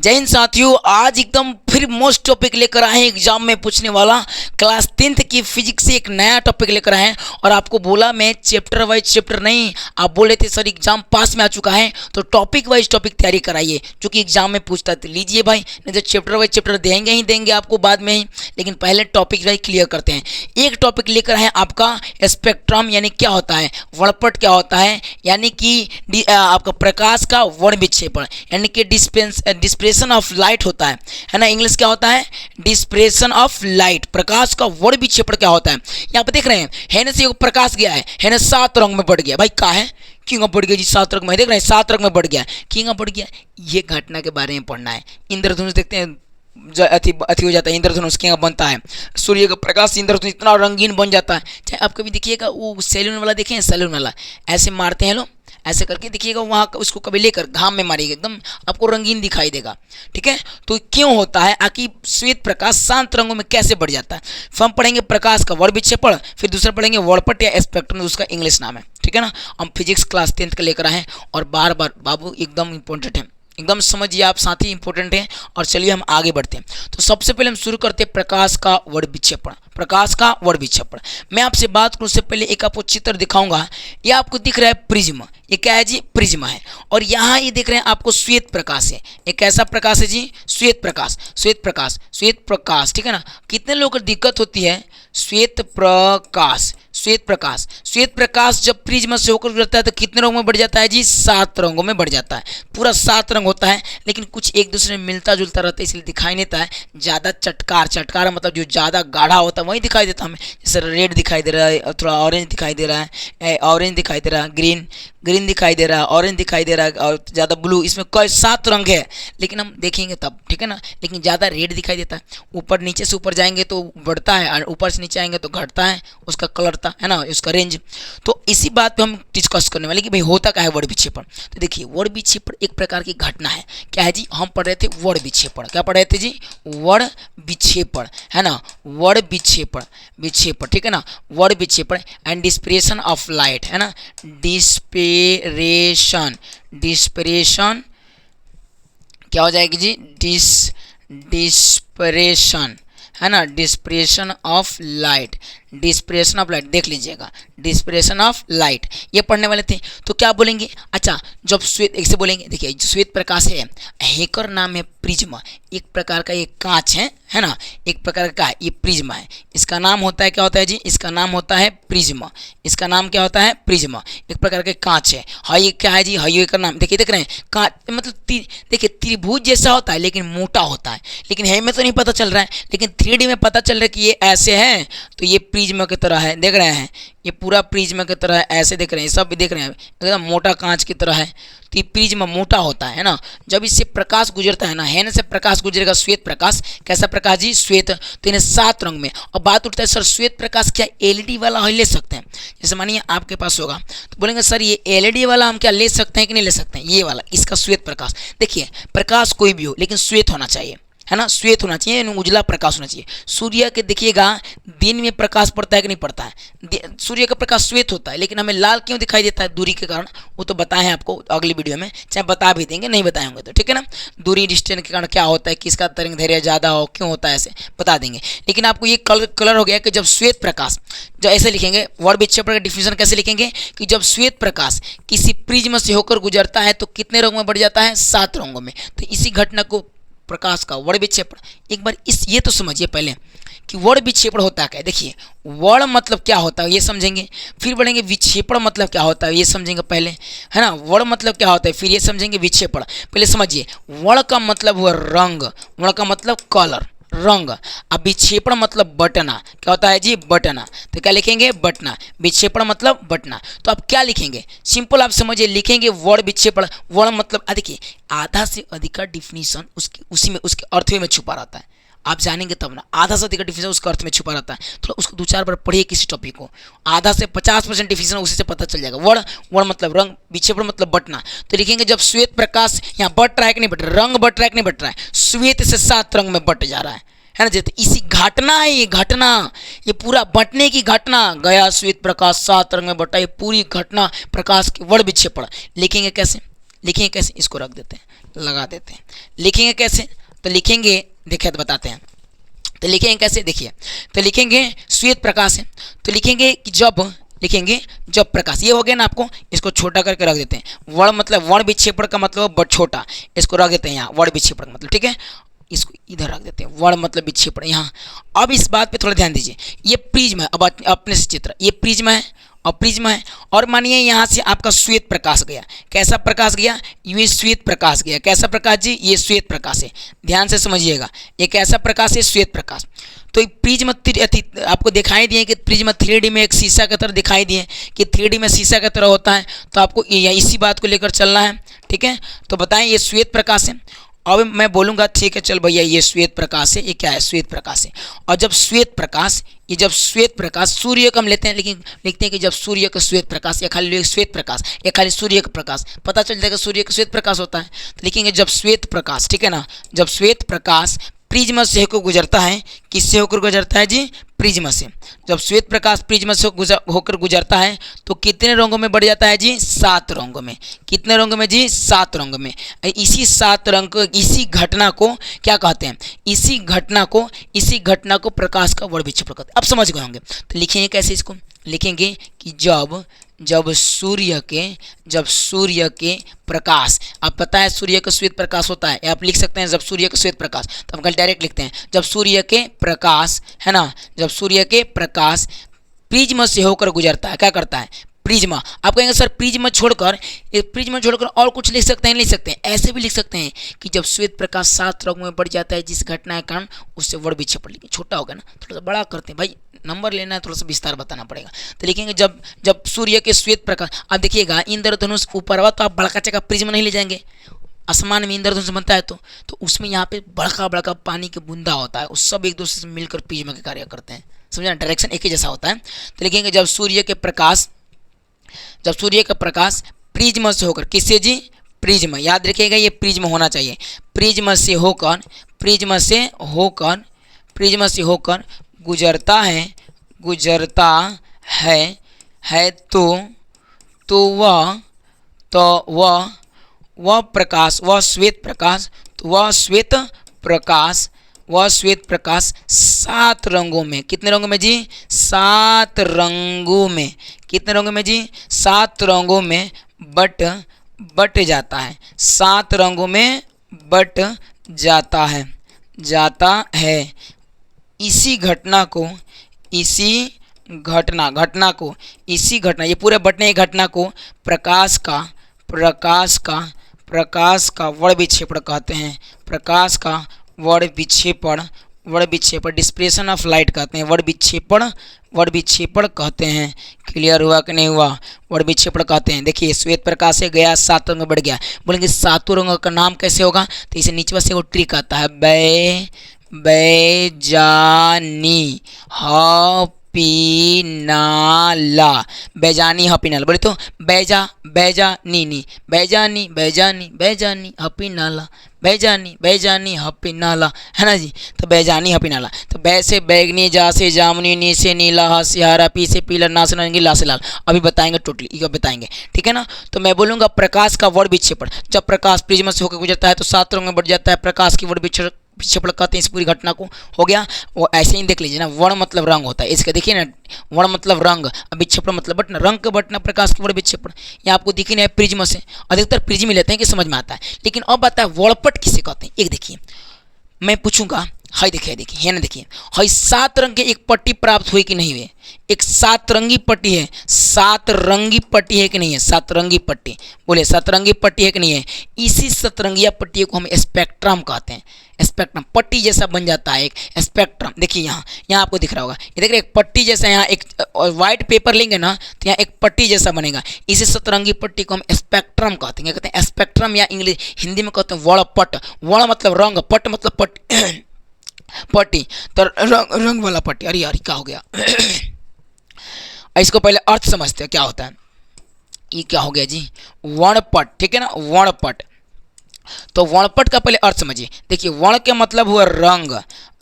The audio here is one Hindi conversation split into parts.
जय हिंद साथियों, आज एकदम फिर मोस्ट टॉपिक लेकर आए हैं एग्जाम में पूछने वाला। क्लास 10th की फिजिक्स से एक नया टॉपिक लेकर आए हैं और आपको बोला मैं चैप्टर वाइज चैप्टर नहीं, आप बोले थे सर एग्जाम पास में आ चुका है तो टॉपिक वाइज टॉपिक तैयारी कराइए जो कि एग्जाम में पूछता था। लीजिए भाई, नहीं तो चैप्टर वाइज चैप्टर देंगे ही देंगे आपको बाद में ही, लेकिन पहले टॉपिक वाइज क्लियर करते हैं। एक टॉपिक लेकर है आपका स्पेक्ट्रम, यानी क्या होता है, वर्णपट क्या होता है, यानी कि आपका प्रकाश का वर्ण विक्षेपण, यानी कि डिस्प्रेशन ऑफ लाइट होता है ना। इंग्लिश क्या होता है, डिस्प्रेशन ऑफ लाइट, प्रकाश का वर्ण विक्षेपण क्या होता है। यहाँ पे देख रहे हैं ना, से प्रकाश गया है ना 7 रंग में बढ़ गया। भाई कहाँ है, क्यों बढ़ गया जी 7 रंग में, देख रहे हैं 7 रंग में बढ़ गया, क्यों बढ़ गया, ये घटना के बारे में पढ़ना है। इंद्रधनुष देखते हैं अति हो जाता है, इंद्रधनुष क्या बनता है, सूर्य का प्रकाश से इंद्रधनुष इतना रंगीन बन जाता है। चाहे आप कभी देखिएगा वो सैलून वाला देखें, सैलून वाला ऐसे मारते हैं लोग, ऐसे करके देखिएगा वहाँ उसको कभी लेकर घाम में मारिएगा, एकदम आपको रंगीन दिखाई देगा। ठीक है, तो क्यों होता है, आकि श्वेत प्रकाश शांत रंगों में कैसे बढ़ जाता है। फिर हम पढ़ेंगे प्रकाश का वर्ण विक्षेपण, फिर दूसरा पढ़ेंगे वर्णपट या स्पेक्ट्रम, उसका इंग्लिश नाम है। ठीक है ना, हम फिजिक्स क्लास 10th का लेकर आए हैं और बार बार बाबू एकदम इंपॉर्टेंट है, एकदम समझिए आप साथी, इंपॉर्टेंट है। और चलिए हम आगे बढ़ते हैं। तो सबसे पहले हम शुरू करते हैं प्रकाश का वर्ण विक्षेपण। प्रकाश का वर्ण विक्षेपण, मैं आपसे बात करूं उससे पहले एक आपको चित्र दिखाऊंगा। ये आपको दिख रहा है प्रिज्म, ये क्या है जी, प्रिज्म है। और यहाँ ये देख रहे हैं आपको श्वेत प्रकाश है। ये कैसा प्रकाश है जी, श्वेत प्रकाश, श्वेत प्रकाश, श्वेत प्रकाश। ठीक है ना, कितने लोगों को दिक्कत होती है, श्वेत प्रकाश, श्वेत प्रकाश, श्वेत प्रकाश जब प्रिज्म से होकर गुजरता है तो कितने रंगों में बढ़ जाता है जी, 7 रंगों में बढ़ जाता है। पूरा 7 रंग होता है, लेकिन कुछ एक दूसरे में मिलता जुलता रहता है, इसलिए दिखाई नहीं देता है। ज़्यादा चटकार, चटकार मतलब जो ज़्यादा गाढ़ा होता है वही दिखाई देता है हमें। जैसे रेड दिखाई दे रहा है, थोड़ा ऑरेंज दिखाई दे रहा है, ऑरेंज दिखाई दे रहा है, ग्रीन ग्रीन दिखाई दे रहा है, ऑरेंज दिखाई दे रहा है, और ज़्यादा ब्लू, इसमें कई 7 रंग है, लेकिन हम देखेंगे तब। ठीक है ना, लेकिन ज़्यादा रेड दिखाई देता है। ऊपर नीचे से ऊपर जाएंगे तो बढ़ता है, और ऊपर से नीचे आएंगे तो घटता है उसका कलर था, है ना, उसका रेंज। तो इसी बात पे हम डिस्कस करने वाले कि भाई होता क्या है वर्ण विक्षेपण। तो देखिए, वर्ण विक्षेपण एक प्रकार की घटना है। क्या है जी, हम पढ़ रहे थे वर्ण विक्षेपण, क्या पढ़ रहे थे जी, वर्ण विक्षेपण, है ना, वर्ण विक्षेपण, विक्षेपण। ठीक है ना, वर्ण विक्षेपण एंड डिस्प्रेशन ऑफ लाइट, है ना, डिस्पेरेशन, डिस्पेरेशन क्या हो जाएगी जी, डिस्पेरेशन, है ना, depression of light, depression of light देख लीजिएगा, डिस्प्रेशन ऑफ लाइट ये पढ़ने वाले थे। तो क्या बोलेंगे, अच्छा जब श्वेत, एक से बोलेंगे, देखिए श्वेत प्रकाश है, हेकर नाम है प्रिज्म, एक प्रकार का ये कांच है ना, एक प्रकार का ये प्रिज्म है। इसका नाम होता है, क्या होता है जी, इसका नाम होता है प्रिज्म, इसका नाम क्या होता है, प्रिज्म, एक प्रकार के कांच है। हाँ ये क्या है जी, हाँ ये का नाम देखिए, देख रहे हैं कांच मतलब देखिए त्रिभुज जैसा होता है लेकिन मोटा होता है, लेकिन है में तो नहीं पता चल रहा है, लेकिन 3D में पता चल रहा है कि ये ऐसे है, तो ये प्रिज्म की तरह है, देख रहे हैं ये पूरा प्रिज्म की तरह है, ऐसे देख रहे हैं, सब देख रहे हैं एकदम मोटा कांच की तरह है। तो ये प्रिज्म मोटा होता है ना, जब इससे प्रकाश गुजरता है ना, है ना, से प्रकाश गुजरेगा श्वेत प्रकाश, कैसा प्रकाश जी, श्वेत। तो इन्हें 7 रंग में। और बात उठता है सर श्वेत प्रकाश क्या LED वाला हम ले सकते हैं, जैसे मानिए आपके पास होगा तो बोलेंगे सर ये LED वाला हम क्या ले सकते हैं कि नहीं ले सकते हैं, ये वाला, इसका श्वेत प्रकाश। देखिए प्रकाश कोई भी हो लेकिन श्वेत होना चाहिए, है ना, श्वेत होना चाहिए, उजला प्रकाश होना चाहिए। सूर्य के देखिएगा दिन में प्रकाश पड़ता है कि नहीं पड़ता है, सूर्य का प्रकाश श्वेत होता है, लेकिन हमें लाल क्यों दिखाई देता है, दूरी के कारण। वो तो बताएं हैं आपको अगली वीडियो में, चाहे बता भी देंगे, नहीं बताए होंगे तो। ठीक है ना, दूरी डिस्टेंस के कारण क्या होता है, किसका तरंग दैर्घ्य ज़्यादा हो, क्यों होता है, ऐसे बता देंगे। लेकिन आपको ये कलर हो गया कि जब श्वेत प्रकाश, जब ऐसे लिखेंगे वर्ण विक्षेपण का डिफिनेशन कैसे लिखेंगे कि जब श्वेत प्रकाश किसी प्रिज्म से होकर गुजरता है तो कितने रंगों में बढ़ जाता है, 7 रंगों में। तो इसी घटना को प्रकाश का वर्ण विक्षेपण, एक बार इस ये तो समझिए पहले कि वर्ण विक्षेपण होता क्या है। देखिए वर्ण मतलब क्या होता है ये समझेंगे, फिर बढ़ेंगे विक्षेपण मतलब क्या होता है ये समझेंगे पहले, है ना, वर्ण मतलब क्या होता है फिर ये समझेंगे विक्षेपण। पहले समझिए, वर्ण का मतलब हुआ रंग, वर्ण का मतलब कलर, रंग। अब विक्षेपण मतलब बटना, क्या होता है जी, बटना। तो क्या लिखेंगे, बटना, विक्षेपण मतलब बटना। तो आप क्या लिखेंगे, सिंपल आप समझिए, लिखेंगे वर्ण विक्षेपण। वर्ण मतलब देखिए आधा से अधिक का डिफिनीशन उसकी उसी में उसके अर्थ में छुपा रहता है, आप जानेंगे तब ना, आधा से अधिक डिफिनेशन उसका अर्थ में छुपा रहता है। थोड़ा उसको 2-4 बार पढ़िए किसी टॉपिक को, आधा से 50% डिफिनेशन उसी से पता चल जाएगा। वर्ण मतलब रंग, विक्षेपण मतलब बटना। तो लिखेंगे जब श्वेत प्रकाश यहाँ बट रहा है कि नहीं बट रहा, रंग बट रहा है कि नहीं बट रहा है, श्वेत से 7 रंग में बट जा रहा है ना। जैसे इसी घटना है, ये घटना, ये पूरा बटने की घटना, गया श्वेत प्रकाश 7 रंग में बटा, ये पूरी घटना प्रकाश के वर्ण विक्षेपण। लिखेंगे कैसे, लिखेंगे कैसे, इसको रख देते हैं। लगा देते हैं। लिखेंगे कैसे? तो लिखेंगे, देखिए तो बताते हैं। तो लिखेंगे कैसे, देखिए। तो लिखेंगे श्वेत प्रकाश है, तो लिखेंगे कि जब प्रकाश, ये हो गया ना आपको, इसको छोटा करके रख देते हैं। वर्ण मतलब वर्ण विक्षेपण का मतलब बड़ छोटा, इसको रख देते हैं यहाँ, वर्ण विक्षेपण का मतलब, ठीक है। इसको इधर रख देते हैं, वर्ण मतलब विक्षेपण यहाँ। अब इस बात पे थोड़ा ध्यान दीजिए, ये प्रिज्म है, अब अपने से चित्र, ये प्रिज्म है और प्रिज्म है, और मानिए यहाँ से आपका श्वेत प्रकाश गया। कैसा प्रकाश गया? ये श्वेत प्रकाश गया। कैसा प्रकाश जी? ये श्वेत प्रकाश है। ध्यान से समझिएगा, ये कैसा प्रकाश है? श्वेत प्रकाश। तो प्रिज्म आपको दिखाई दिए कि प्रिज्म 3D में एक शीशा की तरह दिखाई दिए कि 3D में शीशा की तरह होता है, तो आपको इसी बात को लेकर चलना है, ठीक है। तो बताएं ये श्वेत प्रकाश है। अब मैं बोलूँगा ठीक है चल भैया ये श्वेत प्रकाश है, ये क्या है? श्वेत प्रकाश है। और जब श्वेत प्रकाश, ये जब श्वेत प्रकाश सूर्य का हम लेते हैं, लेकिन लिखते हैं कि जब सूर्य का श्वेत प्रकाश, या खाली श्वेत प्रकाश, या खाली सूर्य का प्रकाश, पता चल जाएगा सूर्य का श्वेत प्रकाश होता है। तो लिखेंगे जब श्वेत प्रकाश, ठीक है ना, जब श्वेत प्रकाश प्रिज्म से होकर गुजरता है, किससे होकर गुजरता है जी? प्रिज्म से। जब श्वेत प्रकाश प्रिज्म से होकर गुजरता है तो कितने रंगों में बढ़ जाता है जी? 7 रंगों में। कितने रंगों में जी? 7 रंगों में। इसी 7 रंग को, इसी घटना को क्या कहते हैं? इसी घटना को प्रकाश का वर्ण विक्षेपण कहते हैं। अब समझ गए होंगे। तो लिखेंगे कैसे इसको? लिखेंगे कि जब सूर्य के प्रकाश, आप पता है सूर्य का श्वेत प्रकाश होता है, आप लिख सकते हैं जब सूर्य का श्वेत प्रकाश, तो हम कल डायरेक्ट लिखते हैं जब सूर्य के प्रकाश, है ना, जब सूर्य के प्रकाश प्रिज्म से होकर गुजरता है, क्या करता है? प्रिज्म। आप कहेंगे सर प्रिज्म छोड़कर और कुछ लिख सकते हैं? लिख सकते हैं, ऐसे भी लिख सकते हैं कि जब श्वेत प्रकाश 7 रंगों में बढ़ जाता है जिस घटना के कारण, उससे वर्ण विक्षेपण। लेकिन छोटा होगा ना, थोड़ा सा बड़ा करते हैं भाई, नंबर लेना है, थोड़ा सा विस्तार बताना पड़ेगा। तो लिखेंगे जब सूर्य के श्वेत प्रकाश, आप देखिएगा इंद्रधनुष ऊपर हुआ तो आप बड़का चका प्रिज्म नहीं ले जाएंगे। आसमान में इंद्रधनुष बनता है तो उसमें यहाँ पे बड़का पानी के बूंदा होता है, उस सब एक दूसरे से मिलकर प्रिज्म के कार्य करते हैं, समझना, डायरेक्शन एक ही जैसा होता है। तो लिखेंगे जब सूर्य का प्रकाश प्रिज्म से होकर, किससे जी? प्रिज्म, याद रखिएगा ये प्रिज्म होना चाहिए। प्रिज्म से होकर गुजरता है तो वह प्रकाश, वह श्वेत प्रकाश 7 रंगों में, कितने रंगों में जी? 7 रंगों में। कितने रंगों में जी? 7 रंगों में बट जाता है। 7 रंगों में बट जाता है। इसी घटना, ये पूरे बटने की घटना को प्रकाश का वर्ण विक्षेपण कहते हैं। प्रकाश का वर्ण विक्षेपण डिस्पर्शन ऑफ लाइट कहते हैं। वर्ण विक्षेपण कहते हैं। क्लियर हुआ कि नहीं हुआ? वर्ण विक्षेपण कहते हैं। देखिए श्वेत प्रकाश से गया 7 रंग में बढ़ गया, बोलेंगे 7 रंगों का नाम कैसे होगा? तो इसे नीचे से वो ट्रिक आता है, बैजानी हपीनाला, बैजानी हपीनाला। बोले तो बैजानी हपीनाला, बैजानी हपीनाला, है ना जी। तो बैजानी हपीनाला, तो बै से बैगनी, जा से जामुनी, नी से नीला, हा से हरा, पी से पीला, ना से नारंगी, ला से लाल। अभी बताएंगे टोटली, ये बताएंगे, ठीक है ना। तो मैं बोलूँगा प्रकाश का वर्ण विक्षेपण, जब प्रकाश प्रिज्म से होकर गुजरता है तो 7 रंग में बढ़ जाता है। प्रकाश की वर्ण विक्षेपण कहते हैं इस पूरी घटना को। हो गया, वो ऐसे ही देख लीजिए ना, वर्ण मतलब रंग होता है इसका, देखिए ना, वर्ण मतलब रंग, विक्षेपण मतलब बटना, रंग का बटना, प्रकाश की वर्ण विक्षेपण। यहाँ आपको दिखी नहीं है प्रिज्म से, अधिकतर प्रिज्म ही लेते हैं कि समझ में आता है। लेकिन अब आता है वर्णपट किसे कहते हैं। एक देखिए, मैं पूछूंगा, हाई देखिए है ना, देखिए हाई 7 रंग के एक पट्टी प्राप्त हुई कि नहीं हुई? एक 7 रंगी पट्टी है, 7 रंगी पट्टी है कि नहीं है? 7 रंगी पट्टी, बोले 7 रंगी पट्टी है कि नहीं है? इसी सतरंगिया पट्टी को हम स्पेक्ट्रम कहते हैं। स्पेक्ट्रम पट्टी जैसा बन जाता है एक स्पेक्ट्रम। देखिए यहाँ आपको दिख रहा होगा, ये देख रहे एक पट्टी जैसा, यहाँ एक व्हाइट पेपर लेंगे ना तो यहाँ एक पट्टी जैसा बनेगा। इसी सतरंगी पट्टी को हम स्पेक्ट्रम कहते हैं। कहते हैं स्पेक्ट्रम, या इंग्लिश हिंदी में कहते हैं वर्णपट। वर्ण मतलब रंग, पट मतलब पट्टी, तो रंग वाला पट्टी। अरे यार क्या हो गया? इसको पहले अर्थ समझते हैं क्या होता है। ये क्या हो गया जी? वर्णपट, ठीक है ना, वर्णपट। तो वर्णपट का पहले अर्थ समझिए। देखिए वर्ण के मतलब हुआ रंग,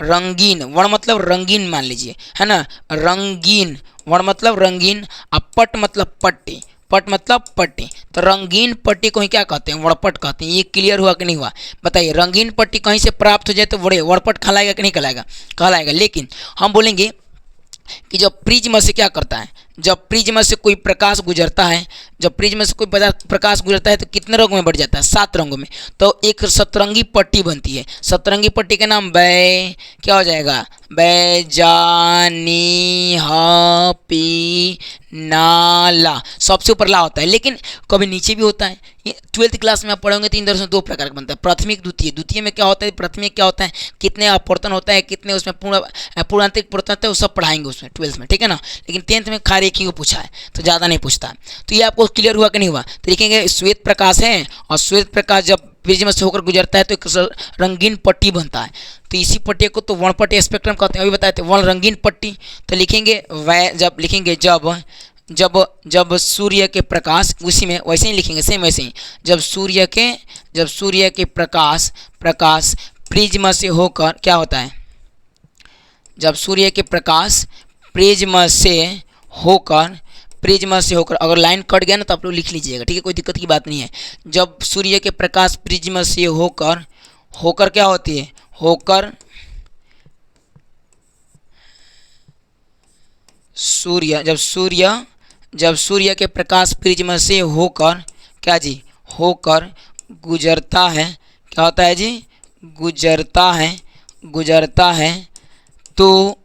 रंगीन, वर्ण मतलब रंगीन मान लीजिए, है ना, रंगीन, वर्ण मतलब रंगीन, और पट मतलब पट्टी, पट मतलब पट्टी, तो रंगीन पट्टी को ही क्या कहते हैं, वड़पट कहते हैं। ये क्लियर हुआ कि नहीं हुआ, बताइए। रंगीन पट्टी कहीं से प्राप्त हो जाए तो बड़े वड़पट कहलाएगा कि नहीं कहलाएगा, कहलाएगा। लेकिन हम बोलेंगे कि जब प्रिज्म से क्या करता है, जब प्रिज्म से कोई प्रकाश गुजरता है, जब प्रिज्म से कोई प्रकाश गुजरता है तो कितने रंगों में बढ़ जाता है, 7 रंगों में। तो एक सतरंगी पट्टी बनती है, सतरंगी पट्टी का नाम बै क्या हो जाएगा, बैजानी ह पी ना ला, सबसे ऊपर ला होता है, लेकिन कभी नीचे भी होता है। ये 12th क्लास में आप पढ़ोगे तो इन दर्शन 2 प्रकार का बनता है, प्राथमिक द्वितीय। द्वितीय में क्या होता है, प्राथमिक क्या होता है, कितने अपवर्तन होता है, कितने उसमें पूर्णांतरिक परिवर्तन होता है, वो सब पढ़ाएंगे उसमें 12th में, ठीक है ना। लेकिन 10th में खाली एक ही को पूछा है, तो ज़्यादा नहीं पूछता। तो ये आपको क्लियर हुआ कि नहीं हुआ, तो लिखेंगे श्वेत प्रकाश है, और श्वेत प्रकाश जब प्रिज्म से होकर गुजरता है तो एक रंगीन पट्टी बनता है। तो इसी पट्टी को तो वर्णपट स्पेक्ट्रम कहते हैं, अभी बताए थे वर्ण रंगीन पट्टी। तो लिखेंगे जब लिखेंगे जब जब जब सूर्य के प्रकाश, उसी में वैसे ही लिखेंगे, सेम वैसे ही, जब सूर्य के प्रकाश प्रिज्म से होकर क्या होता है, जब सूर्य के प्रकाश प्रिज्म से होकर अगर लाइन कट गया ना तो आप लोग लिख लीजिएगा, ठीक है, कोई दिक्कत की बात नहीं है। जब सूर्य के प्रकाश प्रिज्म से होकर क्या होती है, होकर जब सूर्य के प्रकाश प्रिज्म से होकर क्या जी, होकर गुजरता है, क्या होता है जी, गुजरता है तो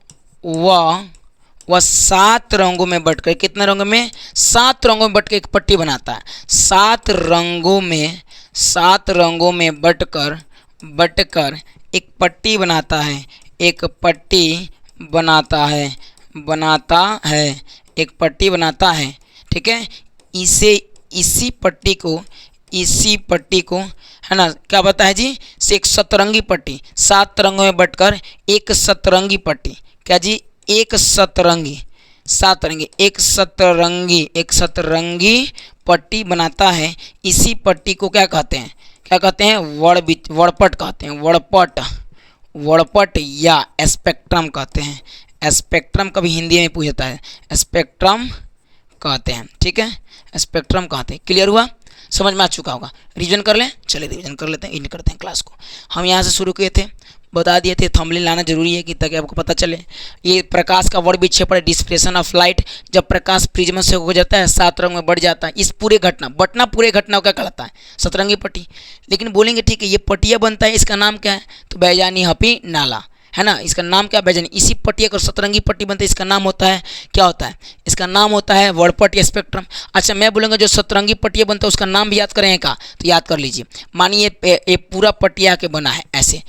वह 7 रंगों में बटकर, कितने रंगों में, 7 रंगों में बटकर एक पट्टी बनाता है। 7 रंगों में बटकर एक पट्टी बनाता है, एक पट्टी बनाता है, ठीक है। इसी पट्टी को है ना, क्या बताया है जी, से एक सतरंगी पट्टी, 7 रंगों में बटकर एक सतरंगी पट्टी, क्या जी, एक सतरंगी पट्टी बनाता है। इसी पट्टी को क्या कहते हैं, वड़पट कहते हैं, वड़पट या स्पेक्ट्रम कहते हैं। स्पेक्ट्रम कभी हिंदी में पूछता है, स्पेक्ट्रम कहते हैं, ठीक है, स्पेक्ट्रम कहते हैं। क्लियर हुआ, समझ में आ चुका होगा। रिवीजन कर लें, चलिए रिवीजन कर लेते हैं, इन करते हैं क्लास को। हम यहाँ से शुरू किए थे, बता दिए थे थंबनेल लाना जरूरी है कि ताकि आपको पता चले। ये प्रकाश का वर्ड विक्षेपण, डिस्प्रेशन ऑफ लाइट, जब प्रकाश प्रिज्म से हो जाता है 7 रंग में बढ़ जाता है। इस पूरे घटना पूरे घटना को क्या कहलाता है, सतरंगी पट्टी। लेकिन बोलेंगे ठीक है ये पट्टिया बनता है, इसका नाम क्या है, तो बैजानी हपी नाला, है ना, इसका नाम क्या, बैजानी। इसी पट्टिया को सतरंगी पट्टी बनती है, इसका नाम होता है, क्या होता है, इसका नाम होता है वड़पट या स्पेक्ट्रम। अच्छा, मैं बोलूँगा जो सतरंगी पट्टिया बनता है उसका नाम भी याद करें का, तो याद कर लीजिए। मानिए ये पूरा पट्टिया के बना है, ऐसे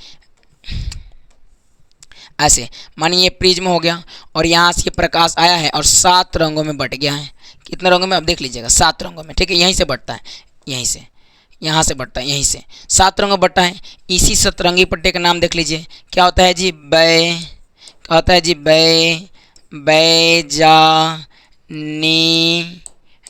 मानिए ये प्रिज्म हो गया और यहाँ से प्रकाश आया है और 7 रंगों में बट गया है। कितने रंगों में, आप देख लीजिएगा, 7 रंगों में, ठीक है। यहीं से बढ़ता है, यहाँ से बढ़ता है, यहीं से 7 रंगों बढ़ता है। इसी सतरंगी पट्टी का नाम देख लीजिए, क्या होता है जी, क्या होता है जी, बैजानी,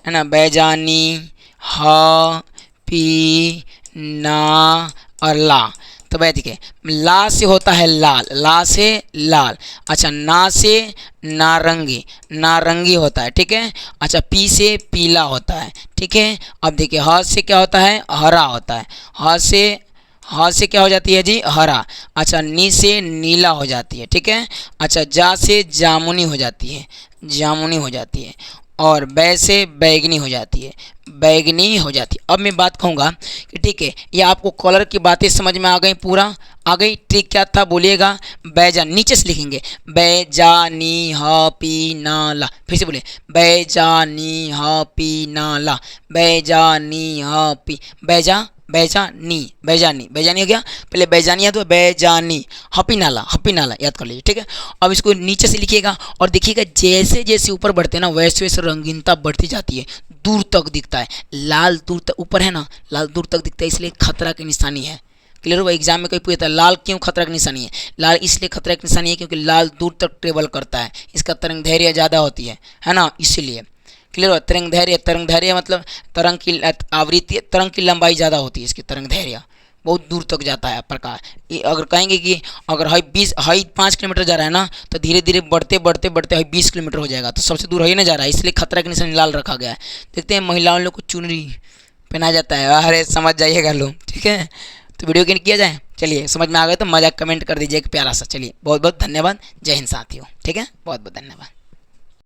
है ना, बैजानी ह पी ना और ला। तो भाई देखिए, ला से होता है लाल, ला से लाल। अच्छा, ना से नारंगी होता है, ठीक है। अच्छा, पी से पीला होता है, ठीक है। अब देखिए ह से क्या होता है, हरा होता है। ह से क्या हो जाती है जी, हरा। अच्छा, नी से नीला हो जाती है, ठीक है। अच्छा, जा से जामुनी हो जाती है, और बै से बैगनी हो जाती है, अब मैं बात कहूँगा कि ठीक है, ये आपको कलर की बातें समझ में आ गई, पूरा आ गई। ट्रिक क्या था बोलिएगा, बैजान, नीचे से लिखेंगे, बैजानी ह पी ना ला। फिर से बोले, बैजानी ह पी ना ला, बैजानी ह पी, बैजानी हो गया। पहले बैजानी याद हुआ, बैजानी हपी नाला याद कर लीजिए, ठीक है। अब इसको नीचे से लिखिएगा और देखिएगा जैसे जैसे ऊपर बढ़ते हैं ना वैसे वैसे रंगीनता बढ़ती जाती है, दूर तक दिखता है। लाल दूर तक, ऊपर है ना, लाल दूर तक दिखता है, इसलिए खतरा की निशानी है। क्लियर हुआ, एग्जाम में कोई पूछता है लाल क्यों खतरा की निशानी है, लाल इसलिए खतरा की निशानी है क्योंकि लाल दूर तक ट्रेवल करता है, इसका तरंग धैर्य ज़्यादा होती है ना, इसीलिए। क्लियर हुआ, तरंग धैर्य मतलब तरंग की आवृत्ति, तरंग की लंबाई ज़्यादा होती है इसकी, तरंग धैर्य बहुत दूर तक जाता है प्रकाश। अगर कहेंगे कि अगर हाई 5 किलोमीटर जा रहा है ना, तो धीरे धीरे बढ़ते बढ़ते बढ़ते हाई 20 किलोमीटर हो जाएगा, तो सबसे दूर हाई ना जा रहा है, इसलिए खतरा के निशान लाल रखा गया है। देखते हैं महिलाओं लोग को चुनरी पहनाया जाता है, अरे समझ जाइएगा लोग, ठीक है। तो वीडियो कैन किया जाए, चलिए समझ में आ गया तो मजाक कमेंट कर दीजिए एक प्यारा सा। चलिए बहुत बहुत धन्यवाद, जय हिंद साथियों, ठीक है, बहुत बहुत धन्यवाद।